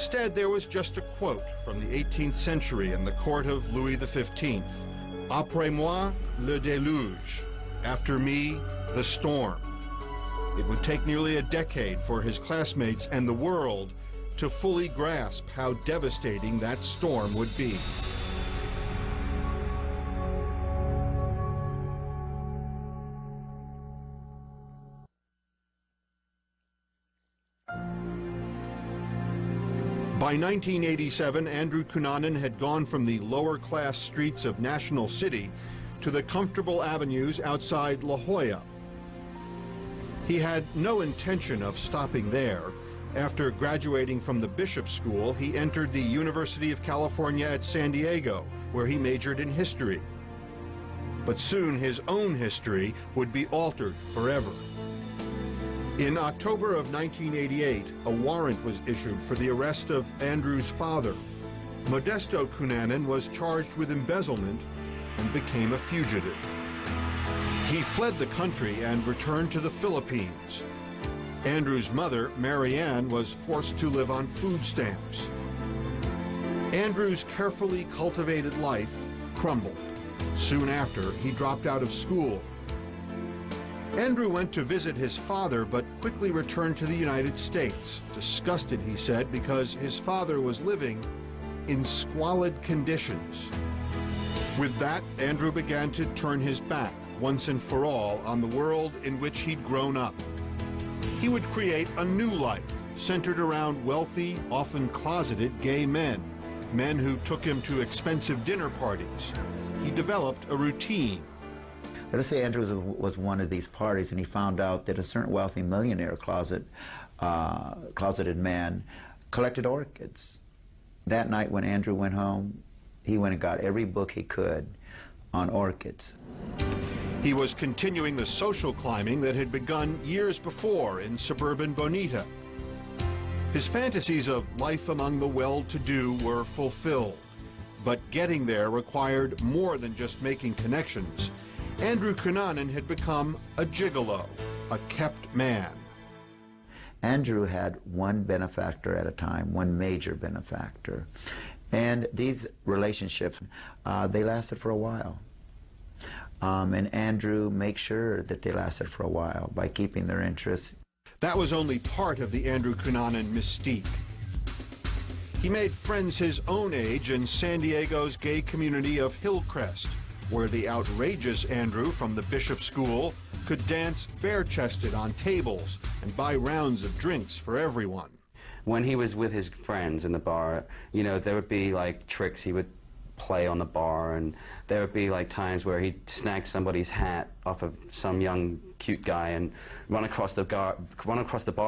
Instead, there was just a quote from the 18th century in the court of Louis XV. Après moi, le déluge. After me, the storm. It would take nearly a decade for his classmates and the world to fully grasp how devastating that storm would be. By 1987, Andrew Cunanan had gone from the lower-class streets of National City to the comfortable avenues outside La Jolla. He had no intention of stopping there. After graduating from the Bishop School, he entered the University of California at San Diego, where he majored in history. But soon his own history would be altered forever. In October of 1988, a warrant was issued for the arrest of Andrew's father. Modesto Cunanan was charged with embezzlement and became a fugitive. He fled the country and returned to the Philippines. Andrew's mother, Marianne, was forced to live on food stamps. Andrew's carefully cultivated life crumbled. Soon after, he dropped out of school. Andrew went to visit his father, but quickly returned to the United States, disgusted, he said, because his father was living in squalid conditions. With that, Andrew began to turn his back, once and for all, on the world in which he'd grown up. He would create a new life, centered around wealthy, often closeted gay men, men who took him to expensive dinner parties. He developed a routine. Let's say Andrew was one of these parties and he found out that a certain wealthy millionaire closeted man collected orchids. That night when Andrew went home, he went and got every book he could on orchids. He was continuing the social climbing that had begun years before in suburban Bonita. His fantasies of life among the well-to-do were fulfilled, but getting there required more than just making connections. Andrew Cunanan had become a gigolo, a kept man. Andrew had one benefactor at a time, one major benefactor. And these relationships, they lasted for a while. And Andrew makes sure that they lasted for a while by keeping their interests. That was only part of the Andrew Cunanan mystique. He made friends his own age in San Diego's gay community of Hillcrest, where the outrageous Andrew from the Bishop School could dance bare-chested on tables and buy rounds of drinks for everyone. When he was with his friends in the bar, you know, there would be like tricks he would play on the bar, and there would be like times where he'd snag somebody's hat off of some young cute guy and run across the bar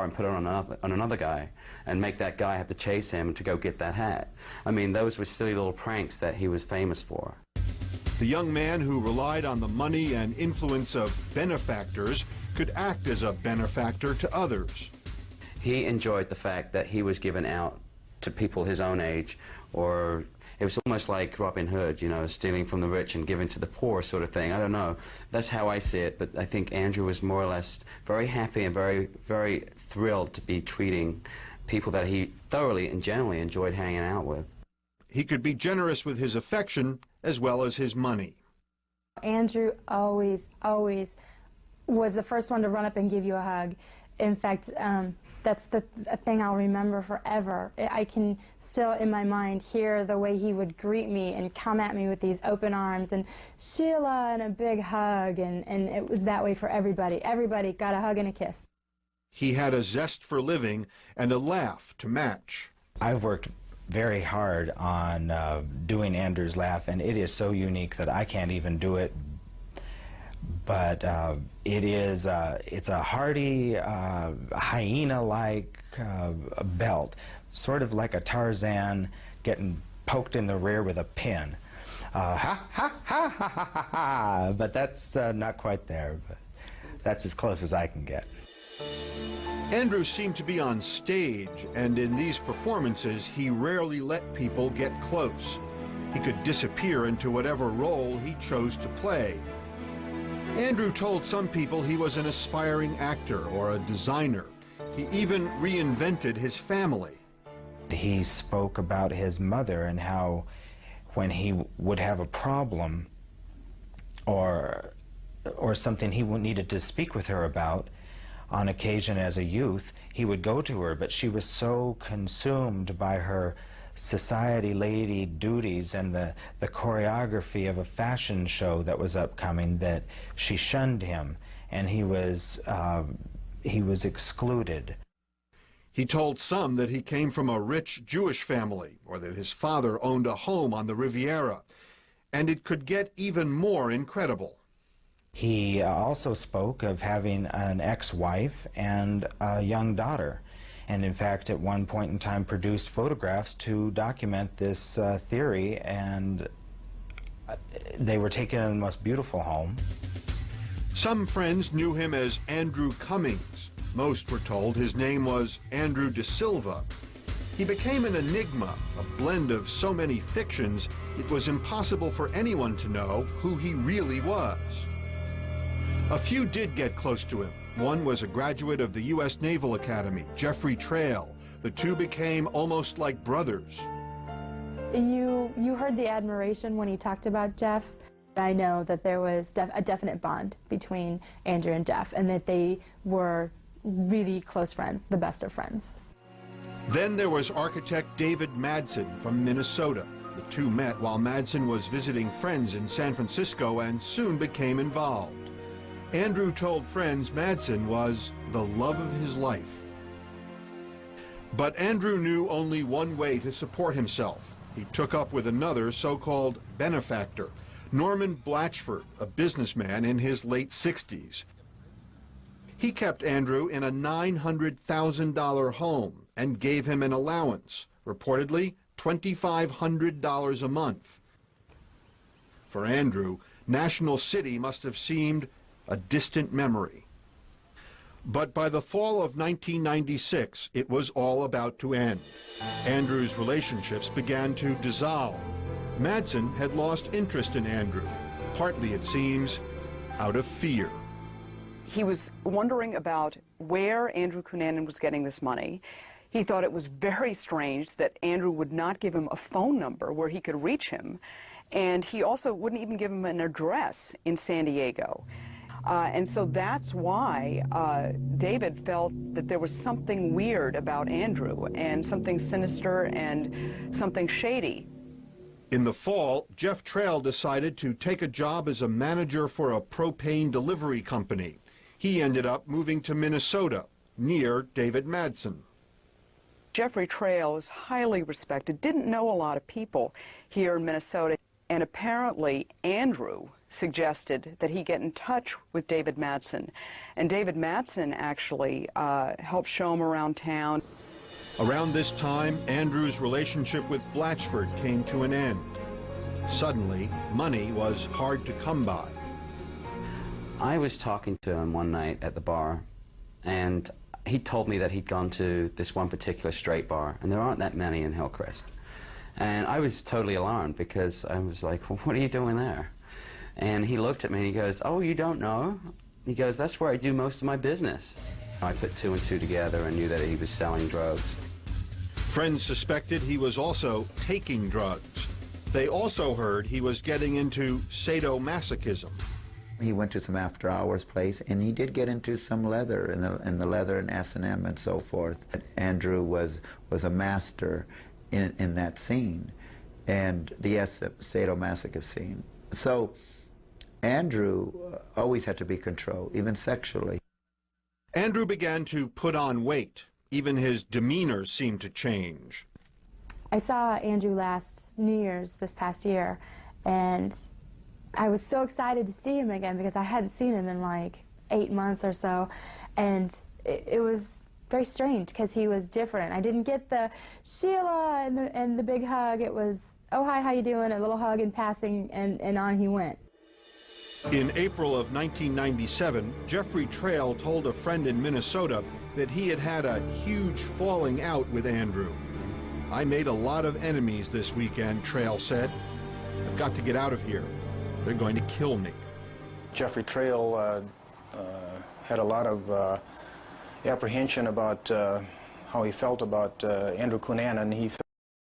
and put it on another guy and make that guy have to chase him to go get that hat. I mean, those were silly little pranks that he was famous for. The young man who relied on the money and influence of benefactors could act as a benefactor to others. He enjoyed the fact that he was given out to people his own age, or it was almost like Robin Hood, you know, stealing from the rich and giving to the poor sort of thing. I don't know. That's how I see it, but I think Andrew was more or less very happy and very, very thrilled to be treating people that he thoroughly and generally enjoyed hanging out with. He could be generous with his affection as well as his money. Andrew always was the first one to run up and give you a hug. In fact, that's the thing I'll remember forever. I can still, in my mind, hear the way he would greet me and come at me with these open arms and Sheila and a big hug, and it was that way for everybody. Everybody got a hug and a kiss. He had a zest for living and a laugh to match. I've worked very hard on doing Andrew's laugh, and it is so unique that I can't even do it. But it's a hearty, hyena-like belt, sort of like a Tarzan getting poked in the rear with a pin. Ha ha ha ha ha ha ha! But that's not quite there. But that's as close as I can get. Andrew seemed to be on stage, and in these performances, he rarely let people get close. He could disappear into whatever role he chose to play. Andrew told some people he was an aspiring actor or a designer. He even reinvented his family. He spoke about his mother and how when he would have a problem or something he needed to speak with her about, on occasion as a youth, he would go to her, but she was so consumed by her society lady duties and the choreography of a fashion show that was upcoming that she shunned him, and he was excluded. He told some that he came from a rich Jewish family, or that his father owned a home on the Riviera, and it could get even more incredible. He also spoke of having an ex-wife and a young daughter, and in fact at one point in time produced photographs to document this theory, and they were taken in the most beautiful home. Some friends knew him as Andrew Cummings. Most were told his name was Andrew De Silva. He became an enigma, a blend of so many fictions, it was impossible for anyone to know who he really was. A few did get close to him. One was a graduate of the U.S. Naval Academy, Jeffrey Trail. The two became almost like brothers. You heard the admiration when he talked about Jeff. I know that there was a definite bond between Andrew and Jeff, and that they were really close friends, the best of friends. Then there was architect David Madsen from Minnesota. The two met while Madsen was visiting friends in San Francisco and soon became involved. Andrew told friends Madsen was the love of his life. But Andrew knew only one way to support himself. He took up with another so-called benefactor, Norman Blatchford, a businessman in his late 60s. He kept Andrew in a $900,000 home and gave him an allowance, reportedly $2,500 a month. For Andrew, National City must have seemed a distant memory. But by the fall of 1996, it was all about to end. Andrew's relationships began to dissolve. Madsen had lost interest in Andrew, partly, it seems, out of fear. He was wondering about where Andrew Cunanan was getting this money. He thought it was very strange that Andrew would not give him a phone number where he could reach him, and he also wouldn't even give him an address in San Diego. And so that's why David felt that there was something weird about Andrew, and something sinister and something shady. In the fall, Jeff Trail decided to take a job as a manager for a propane delivery company. He ended up moving to Minnesota, near David Madsen. Jeffrey Trail is highly respected, didn't know a lot of people here in Minnesota, and apparently Andrew suggested that he get in touch with David Madsen. And David Madsen actually helped show him around town. Around this time, Andrew's relationship with Blatchford came to an end. Suddenly, money was hard to come by. I was talking to him one night at the bar, and he told me that he'd gone to this one particular straight bar, and there aren't that many in Hillcrest. And I was totally alarmed because I was like, well, what are you doing there? And he looked at me and he goes, oh, you don't know? He goes, that's where I do most of my business. I put two and two together and knew that he was selling drugs. Friends suspected he was also taking drugs. They also heard he was getting into sadomasochism. He went to some after-hours place, and he did get into some leather, in the leather and S&M and so forth. Andrew was a master in that scene, and the sadomasochist scene. So Andrew always had to be controlled, even sexually. Andrew began to put on weight. Even his demeanor seemed to change. I saw Andrew last New Year's this past year, and I was so excited to see him again because I hadn't seen him in like 8 months or so, and it was very strange because he was different. I didn't get the Sheila and the big hug. It was, oh, hi, how you doing? A little hug in passing, and on he went. In April of 1997, Jeffrey Trail told a friend in Minnesota that he had had a huge falling out with Andrew. I made a lot of enemies this weekend, Trail said. I've got to get out of here. They're going to kill me. Jeffrey Trail had a lot of apprehension about how he felt about Andrew Cunanan. He